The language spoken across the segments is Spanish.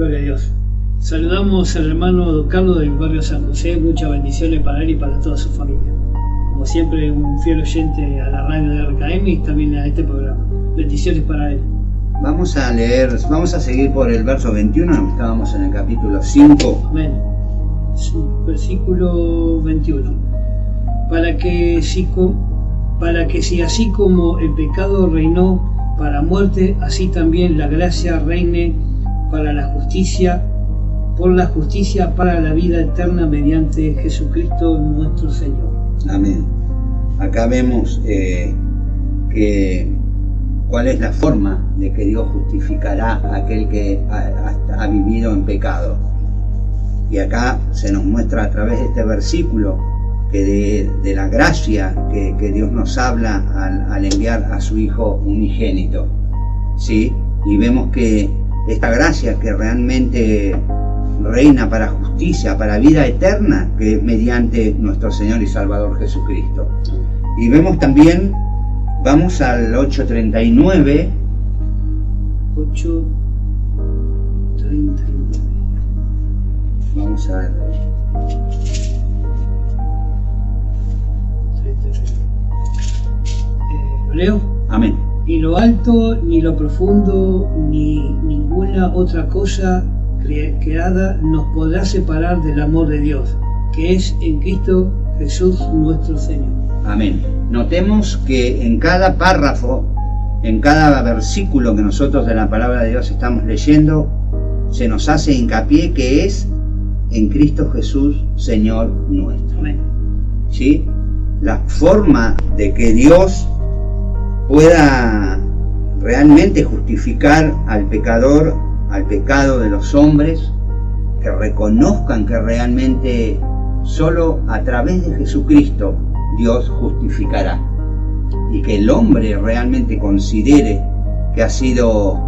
Gloria a Dios. Saludamos al hermano Don Carlos del barrio San José, muchas bendiciones para él y para toda su familia. Como siempre, un fiel oyente a la radio de RKM y también a este programa. Bendiciones para él. Vamos a seguir por el verso 21, estábamos en el capítulo 5. Amén. Sí, versículo 21. Para que si así como el pecado reinó para muerte, así también la gracia reine para la justicia, por la justicia para la vida eterna mediante Jesucristo nuestro Señor. Amén. Acá vemos cuál es la forma de que Dios justificará a aquel que ha vivido en pecado. Y acá se nos muestra a través de este versículo que de la gracia que Dios nos habla al enviar a su Hijo unigénito, ¿sí? Y vemos que esta gracia que realmente reina para justicia, para vida eterna, que es mediante nuestro Señor y Salvador Jesucristo. Y vemos también, vamos al 8:39. 8:39. Vamos a ver. ¿Leo? Amén. Ni lo alto, ni lo profundo, ni ninguna otra cosa creada nos podrá separar del amor de Dios, que es en Cristo Jesús nuestro Señor. Amén. Notemos que en cada párrafo, en cada versículo que nosotros de la palabra de Dios estamos leyendo, se nos hace hincapié que es en Cristo Jesús, Señor nuestro. Amén. ¿Sí? La forma de que Dios pueda realmente justificar al pecador, al pecado de los hombres, que reconozcan que realmente solo a través de Jesucristo Dios justificará, y que el hombre realmente considere que ha sido,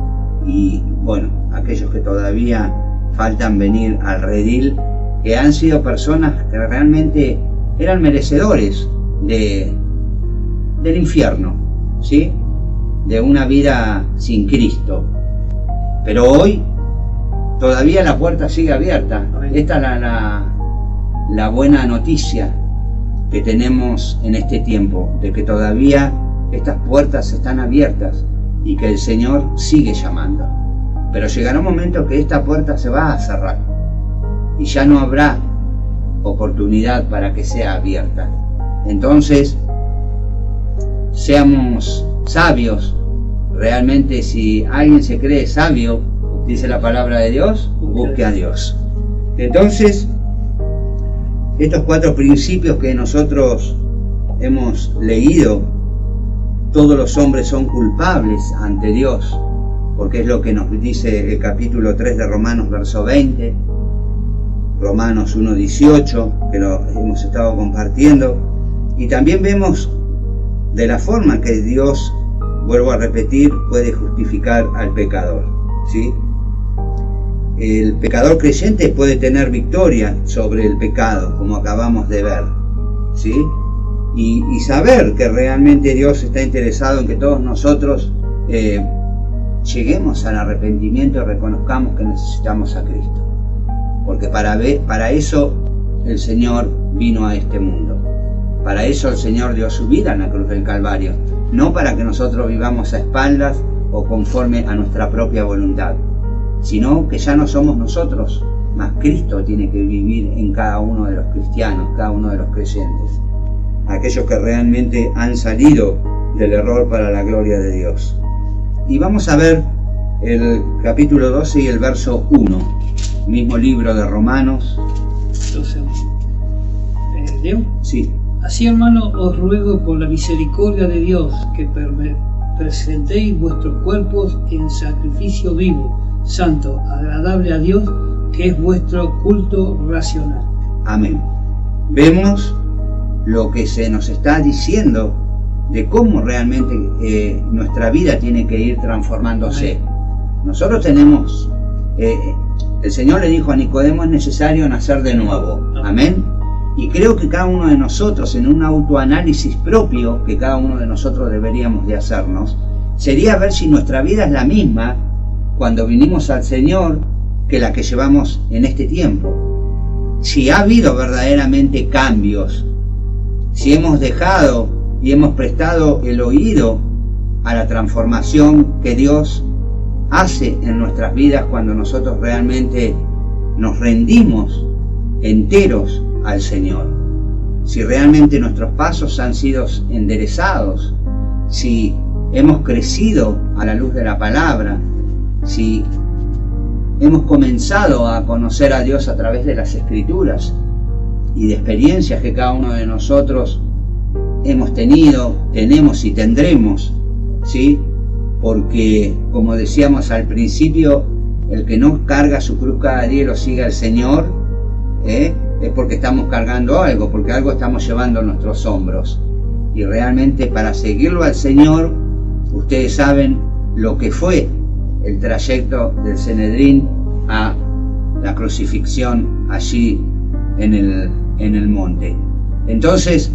y bueno, aquellos que todavía faltan venir al redil, que han sido personas que realmente eran merecedores del infierno, ¿sí? De una vida sin Cristo. Pero hoy todavía la puerta sigue abierta. Esta es la buena noticia que tenemos en este tiempo, de que todavía estas puertas están abiertas y que el Señor sigue llamando. Pero llegará un momento que esta puerta se va a cerrar y ya no habrá oportunidad para que sea abierta. Entonces, seamos sabios. Realmente, si alguien se cree sabio, dice la palabra de Dios, busque a Dios. Entonces, estos 4 principios que nosotros hemos leído, todos los hombres son culpables ante Dios, porque es lo que nos dice el capítulo 3 de Romanos, verso 20, Romanos 1:18, que lo hemos estado compartiendo, y también vemos de la forma que Dios, vuelvo a repetir, puede justificar al pecador, ¿sí? El pecador creyente puede tener victoria sobre el pecado, como acabamos de ver, ¿sí? Y saber que realmente Dios está interesado en que todos nosotros lleguemos al arrepentimiento y reconozcamos que necesitamos a Cristo. Porque para eso el Señor vino a este mundo. Para eso el Señor dio su vida en la cruz del Calvario. No para que nosotros vivamos a espaldas o conforme a nuestra propia voluntad, sino que ya no somos nosotros, mas Cristo tiene que vivir en cada uno de los cristianos, cada uno de los creyentes, aquellos que realmente han salido del error para la gloria de Dios. Y vamos a ver el capítulo 12 y el verso 1, mismo libro de Romanos. 12. ¿Leo? Sí. Así, hermano, os ruego por la misericordia de Dios que presentéis vuestros cuerpos en sacrificio vivo, santo, agradable a Dios, que es vuestro culto racional. Amén. Vemos lo que se nos está diciendo de cómo realmente nuestra vida tiene que ir transformándose. Amén. Nosotros tenemos, el Señor le dijo a Nicodemo, es necesario nacer de nuevo. Amén. Y creo que cada uno de nosotros, en un autoanálisis propio que cada uno de nosotros deberíamos de hacernos, sería ver si nuestra vida es la misma cuando vinimos al Señor que la que llevamos en este tiempo. Si ha habido verdaderamente cambios, si hemos dejado y hemos prestado el oído a la transformación que Dios hace en nuestras vidas cuando nosotros realmente nos rendimos enteros al Señor. Si realmente nuestros pasos han sido enderezados, si hemos crecido a la luz de la palabra, si hemos comenzado a conocer a Dios a través de las Escrituras y de experiencias que cada uno de nosotros hemos tenido, tenemos y tendremos, ¿sí? Porque, como decíamos al principio, el que no carga su cruz cada día y lo sigue al Señor, es porque estamos cargando algo, porque algo estamos llevando en nuestros hombros. Y realmente para seguirlo al Señor, ustedes saben lo que fue el trayecto del Sanedrín a la crucifixión allí en el monte. Entonces,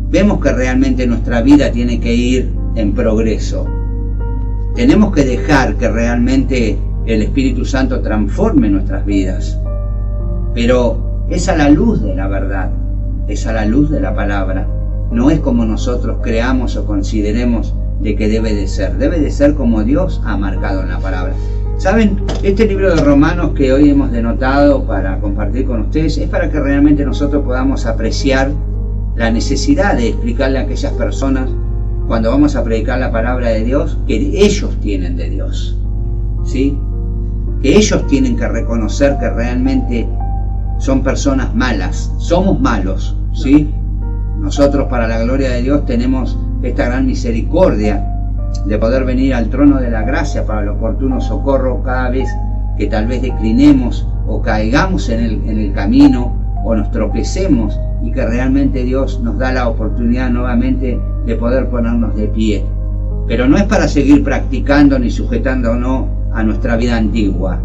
vemos que realmente nuestra vida tiene que ir en progreso. Tenemos que dejar que realmente el Espíritu Santo transforme nuestras vidas. Pero es a la luz de la verdad, es a la luz de la palabra. No es como nosotros creamos o consideremos de que debe de ser como Dios ha marcado en la palabra. ¿Saben? Este libro de Romanos que hoy hemos denotado para compartir con ustedes es para que realmente nosotros podamos apreciar la necesidad de explicarle a aquellas personas cuando vamos a predicar la palabra de Dios que ellos tienen de Dios, ¿sí? Que ellos tienen que reconocer que realmente son personas malas, somos malos, ¿sí? Nosotros para la gloria de Dios tenemos esta gran misericordia de poder venir al trono de la gracia para el oportuno socorro cada vez que tal vez declinemos o caigamos en el camino o nos tropecemos, y que realmente Dios nos da la oportunidad nuevamente de poder ponernos de pie. Pero no es para seguir practicando ni sujetándonos a nuestra vida antigua,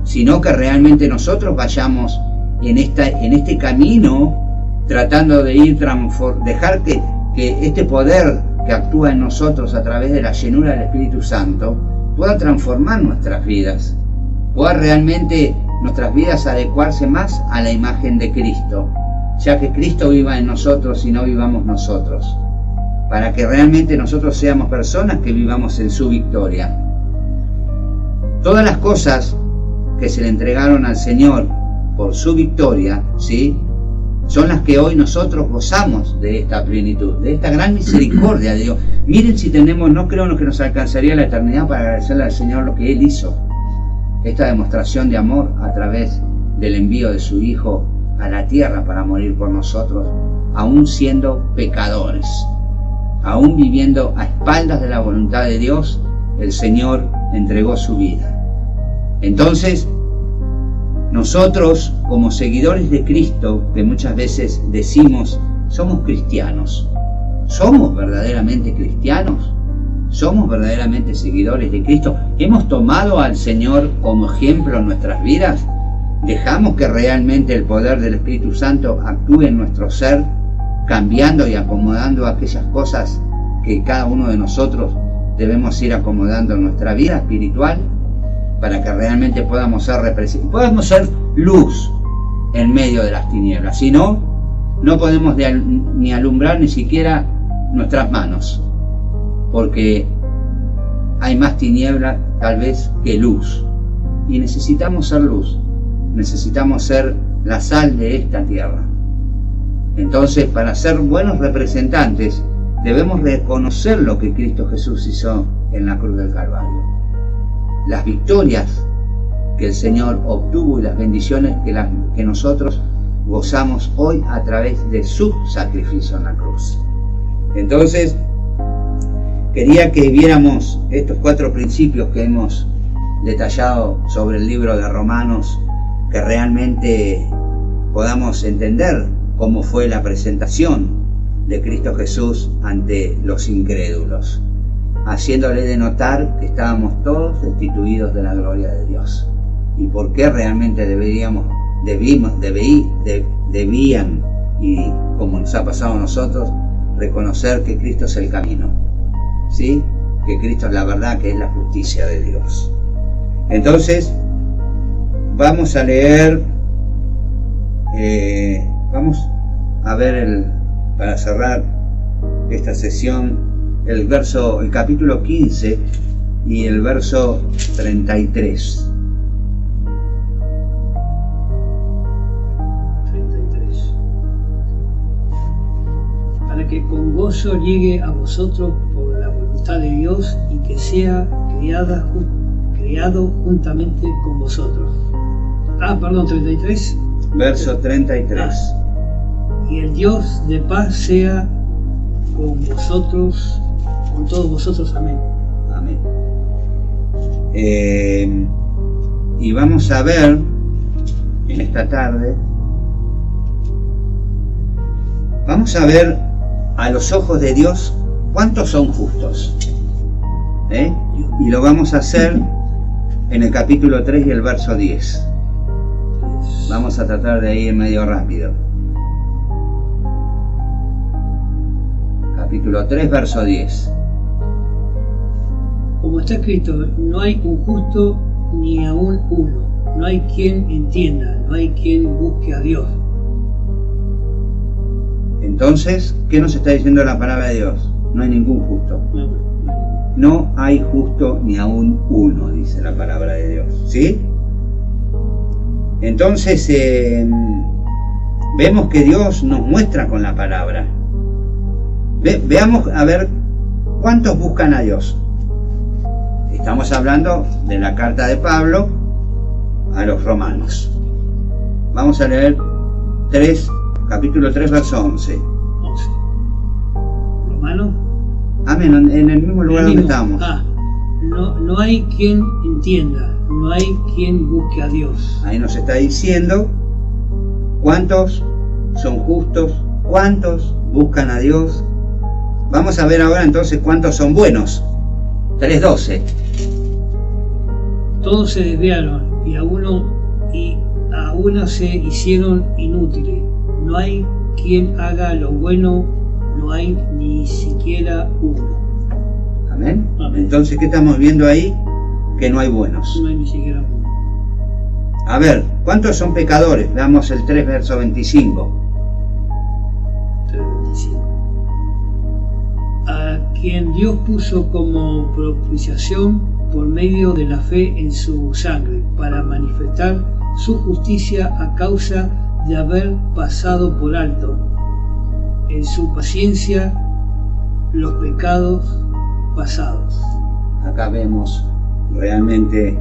sino que realmente nosotros vayamos en este camino tratando de dejar que este poder que actúa en nosotros a través de la llenura del Espíritu Santo pueda transformar nuestras vidas, pueda realmente nuestras vidas adecuarse más a la imagen de Cristo, ya que Cristo viva en nosotros y no vivamos nosotros, para que realmente nosotros seamos personas que vivamos en su victoria. Todas las cosas que se le entregaron al Señor por su victoria, ¿sí?, son las que hoy nosotros gozamos de esta plenitud, de esta gran misericordia de Dios. Miren si tenemos, no creo que nos alcanzaría la eternidad para agradecerle al Señor lo que Él hizo. Esta demostración de amor a través del envío de su Hijo a la tierra para morir por nosotros, aún siendo pecadores, aún viviendo a espaldas de la voluntad de Dios, el Señor entregó su vida. Entonces, nosotros, como seguidores de Cristo, que muchas veces decimos, somos cristianos, ¿somos verdaderamente cristianos? ¿Somos verdaderamente seguidores de Cristo? ¿Hemos tomado al Señor como ejemplo en nuestras vidas? ¿Dejamos que realmente el poder del Espíritu Santo actúe en nuestro ser, cambiando y acomodando aquellas cosas que cada uno de nosotros debemos ir acomodando en nuestra vida espiritual, para que realmente podamos ser luz en medio de las tinieblas? Si no, no podemos ni alumbrar ni siquiera nuestras manos, porque hay más tinieblas tal vez que luz, y necesitamos ser luz, necesitamos ser la sal de esta tierra. Entonces, para ser buenos representantes, debemos reconocer lo que Cristo Jesús hizo en la cruz del Calvario, las victorias que el Señor obtuvo y las bendiciones que nosotros gozamos hoy a través de su sacrificio en la cruz. Entonces, quería que viéramos estos 4 principios que hemos detallado sobre el libro de Romanos, que realmente podamos entender cómo fue la presentación de Cristo Jesús ante los incrédulos, haciéndole de notar que estábamos todos destituidos de la gloria de Dios, y por qué realmente debían, y como nos ha pasado a nosotros, reconocer que Cristo es el camino, ¿sí?, que Cristo es la verdad, que es la justicia de Dios. Entonces, vamos a leer, vamos a ver para cerrar esta sesión el capítulo 15 y el verso 33. 33. Para que con gozo llegue a vosotros por la voluntad de Dios y que sea criado juntamente con vosotros. 33. Verso 33. Y el Dios de paz sea con vosotros, con todos vosotros. Amén. Amén. Y vamos a ver en esta tarde, vamos a ver a los ojos de Dios cuántos son justos. Y lo vamos a hacer en el capítulo 3 y el verso 10. Vamos a tratar de ir medio rápido. Capítulo 3, verso 10. Como está escrito, no hay un justo ni aún uno, no hay quien entienda, no hay quien busque a Dios. Entonces, ¿qué nos está diciendo la palabra de Dios? No hay ningún justo. No hay justo ni aún uno, dice la palabra de Dios. ¿Sí? Entonces, vemos que Dios nos muestra con la palabra. Veamos a ver cuántos buscan a Dios. Estamos hablando de la carta de Pablo a los romanos. Vamos a leer capítulo 3, verso 11. ¿Romanos? Amén, en el mismo lugar donde estamos. No hay quien entienda, no hay quien busque a Dios. Ahí nos está diciendo cuántos son justos, cuántos buscan a Dios. Vamos a ver ahora entonces cuántos son buenos. 3:12. Todos se desviaron y a uno se hicieron inútiles. No hay quien haga lo bueno, no hay ni siquiera uno. Amén. Entonces, ¿qué estamos viendo ahí? Que no hay buenos. No hay ni siquiera uno. A ver, ¿cuántos son pecadores? Veamos el 3, verso 25. 3:25. A quien Dios puso como propiciación por medio de la fe en su sangre, para manifestar su justicia a causa de haber pasado por alto en su paciencia los pecados pasados. Acá vemos realmente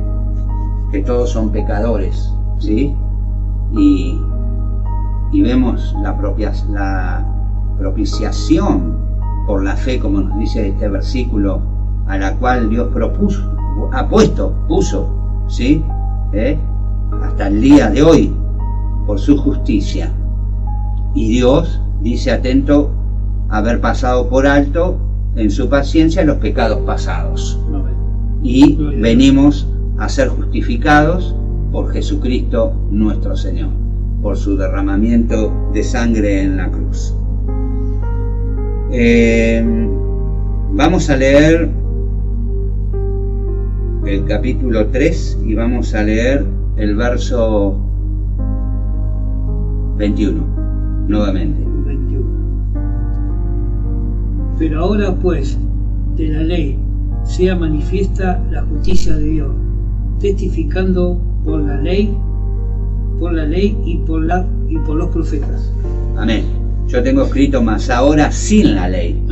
que todos son pecadores, ¿sí? Y vemos la propiciación por la fe, como nos dice este versículo, a la cual Dios puso, ¿sí? Hasta el día de hoy, por su justicia. Y Dios dice, atento, haber pasado por alto en su paciencia los pecados pasados. Y venimos a ser justificados por Jesucristo nuestro Señor, por su derramamiento de sangre en la cruz. Vamos a leer el capítulo 3 y vamos a leer el verso 21 nuevamente. 21. Pero ahora pues de la ley sea manifiesta la justicia de Dios, testificando por la ley y por los profetas. Amén. Yo tengo escrito más ahora sin la ley.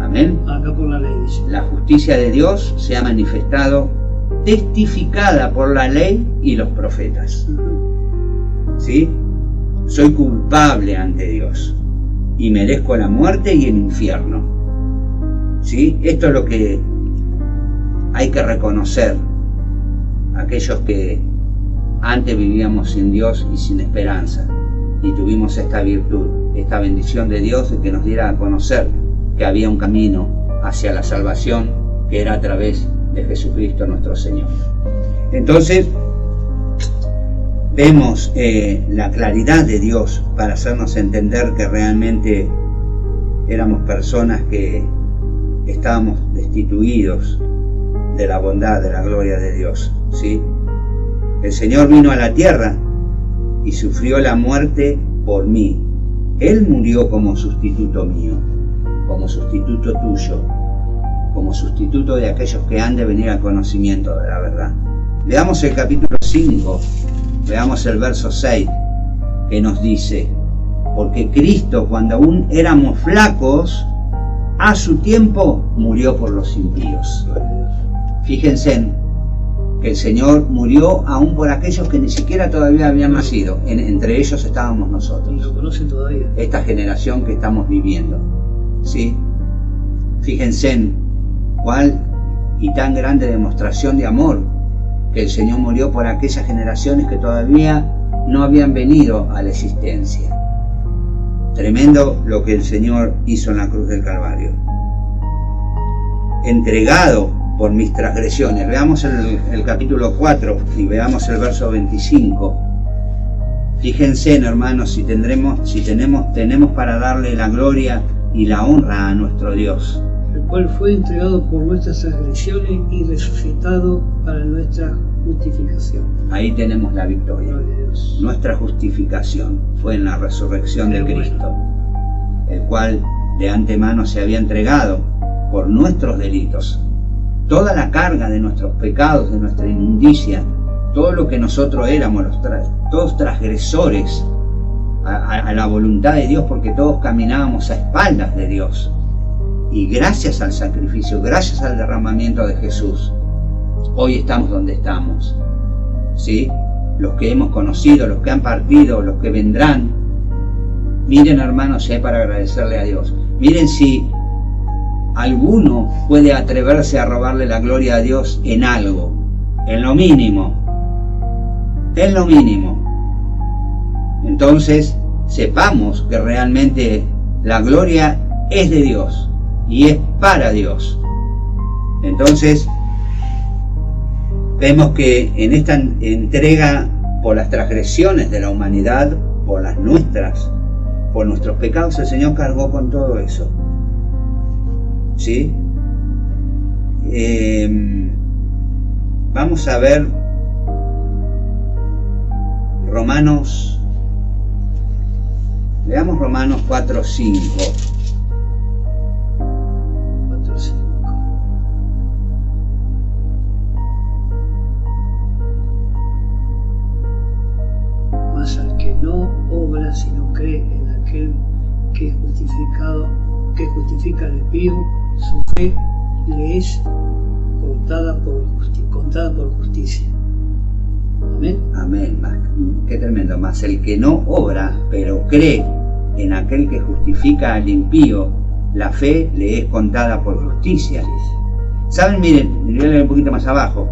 Amén. Acá por la ley dice. La justicia de Dios se ha manifestado, testificada por la ley y los profetas. ¿Sí? Soy culpable ante Dios y merezco la muerte y el infierno. ¿Sí? Esto es lo que hay que reconocer. Aquellos que antes vivíamos sin Dios y sin esperanza, y tuvimos esta virtud, esta bendición de Dios de que nos diera a conocer que había un camino hacia la salvación, que era a través de Jesucristo nuestro Señor. Entonces vemos la claridad de Dios para hacernos entender que realmente éramos personas que estábamos destituidos de la bondad, de la gloria de Dios, ¿sí? El Señor vino a la tierra y sufrió la muerte por mí. Él murió como sustituto mío, como sustituto tuyo, como sustituto de aquellos que han de venir al conocimiento de la verdad. Veamos el capítulo 5, veamos el verso 6, que nos dice: porque Cristo, cuando aún éramos flacos, a su tiempo murió por los impíos. Fíjense que el Señor murió aún por aquellos que ni siquiera todavía habían nacido. Entre ellos estábamos nosotros. Lo conocen todavía. Esta generación que estamos viviendo, ¿sí? Fíjense cuál y tan grande demostración de amor que el Señor murió por aquellas generaciones que todavía no habían venido a la existencia. Tremendo lo que el Señor hizo en la cruz del Calvario. Entregado por mis transgresiones. Veamos el capítulo 4 y veamos el verso 25. Fíjense, hermanos, si tenemos para darle la gloria y la honra a nuestro Dios, el cual fue entregado por nuestras transgresiones y resucitado para nuestra justificación. Ahí tenemos la victoria. Nuestra justificación fue en la resurrección de Cristo, el cual de antemano se había entregado por nuestros delitos. Toda la carga de nuestros pecados, de nuestra inmundicia, todo lo que nosotros éramos, todos transgresores a la voluntad de Dios, porque todos caminábamos a espaldas de Dios. Y gracias al sacrificio, gracias al derramamiento de Jesús, hoy estamos donde estamos, ¿sí? Los que hemos conocido, los que han partido, los que vendrán. Miren, hermanos, si hay para agradecerle a Dios. Miren si alguno puede atreverse a robarle la gloria a Dios en algo, en lo mínimo, en lo mínimo. Entonces, sepamos que realmente la gloria es de Dios y es para Dios. Entonces, vemos que en esta entrega por las transgresiones de la humanidad, por las nuestras, por nuestros pecados, el Señor cargó con todo eso. ¿Sí? Vamos a ver Romanos. Veamos Romanos 4:5. 4:5. Mas al que no obra, sino cree en aquel que es justificado, que justifica al impío, su fe le es contada por justicia. Amén. Amén. Qué tremendo. Mas el que no obra, pero cree en aquel que justifica al impío, la fe le es contada por justicia. ¿Saben? Miren, voy a leer un poquito más abajo.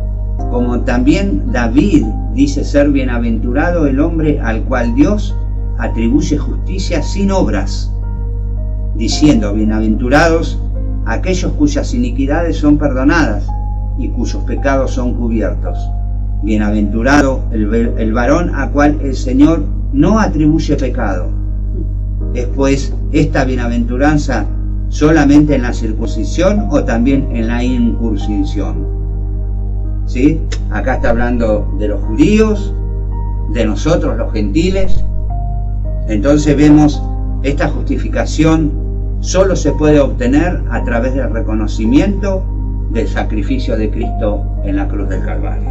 Como también David dice ser bienaventurado el hombre al cual Dios atribuye justicia sin obras, diciendo: bienaventurados aquellos cuyas iniquidades son perdonadas y cuyos pecados son cubiertos. Bienaventurado el varón a cual el Señor no atribuye pecado. ¿Es pues esta bienaventuranza solamente en la circuncisión o también en la incursión? ¿Sí? Acá está hablando de los judíos, de nosotros los gentiles. Entonces vemos esta justificación solo se puede obtener a través del reconocimiento del sacrificio de Cristo en la cruz del Calvario.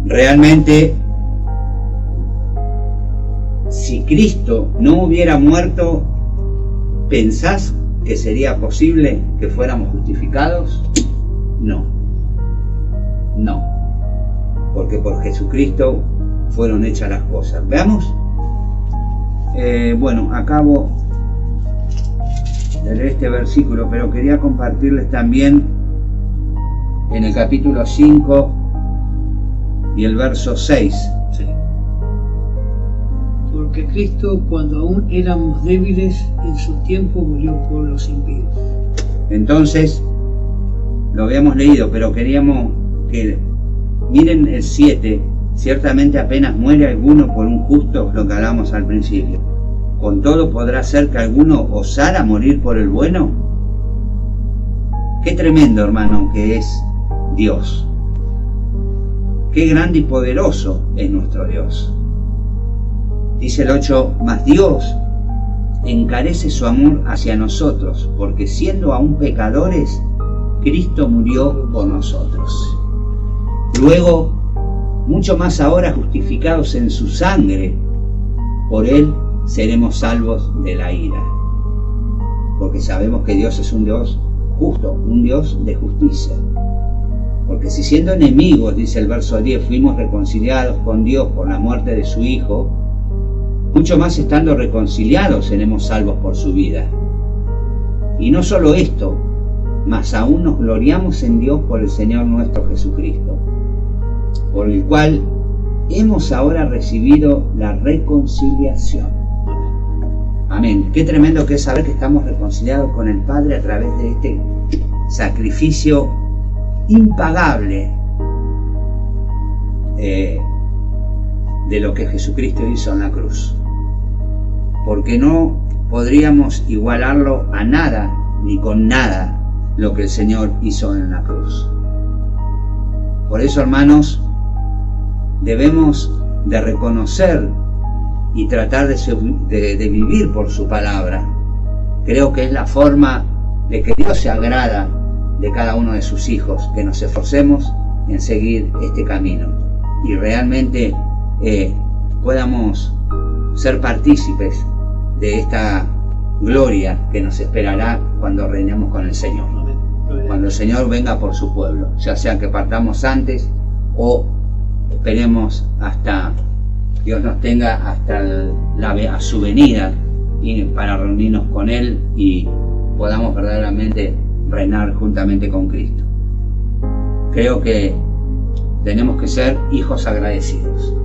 Realmente, si Cristo no hubiera muerto, ¿pensás que sería posible que fuéramos justificados? No. No. Porque por Jesucristo fueron hechas las cosas. Veamos. Bueno, acabo de leer este versículo, pero quería compartirles también en el capítulo 5 y el verso 6. Sí. Porque Cristo, cuando aún éramos débiles, en su tiempo murió por los impíos. Entonces, lo habíamos leído, pero queríamos que miren el 7. Ciertamente apenas muere alguno por un justo, lo que hablamos al principio. ¿Con todo podrá ser que alguno osara morir por el bueno? Qué tremendo, hermano, que es Dios. qué grande y poderoso es nuestro Dios. Dice el 8, mas Dios encarece su amor hacia nosotros, porque siendo aún pecadores, Cristo murió por nosotros. Luego, mucho más ahora, justificados en su sangre, por Él seremos salvos de la ira. Porque sabemos que Dios es un Dios justo, un Dios de justicia. Porque si siendo enemigos, dice el verso 10, fuimos reconciliados con Dios por la muerte de su Hijo, mucho más estando reconciliados seremos salvos por su vida. Y no solo esto, mas aún nos gloriamos en Dios por el Señor nuestro Jesucristo, por el cual hemos ahora recibido la reconciliación. Amén. Qué tremendo que es saber que estamos reconciliados con el Padre a través de este sacrificio impagable de lo que Jesucristo hizo en la cruz. Porque no podríamos igualarlo a nada, ni con nada, lo que el Señor hizo en la cruz. Por eso, hermanos, debemos de reconocer y tratar de vivir por su palabra. Creo que es la forma de que Dios se agrada de cada uno de sus hijos, que nos esforcemos en seguir este camino y realmente podamos ser partícipes de esta gloria que nos esperará cuando reinemos con el Señor, cuando el Señor venga por su pueblo, ya sea que partamos antes o esperemos hasta Dios nos tenga hasta a su venida y para reunirnos con Él y podamos verdaderamente reinar juntamente con Cristo. Creo que tenemos que ser hijos agradecidos.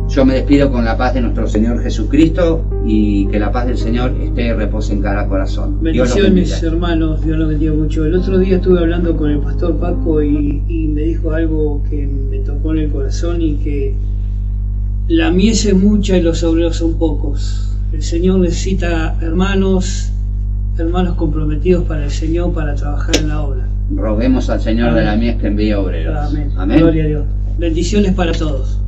Yo me despido con la paz de nuestro Señor Jesucristo y que la paz del Señor esté y repose en cada corazón. Bendiciones, hermanos, Dios los bendiga mucho. El otro día estuve hablando con el pastor Paco y me dijo algo que me tocó en el corazón, y que la mies es mucha y los obreros son pocos. El Señor necesita hermanos comprometidos para el Señor, para trabajar en la obra. Roguemos al Señor de la mies que envíe obreros. Amén. Amén. Gloria a Dios. Bendiciones para todos.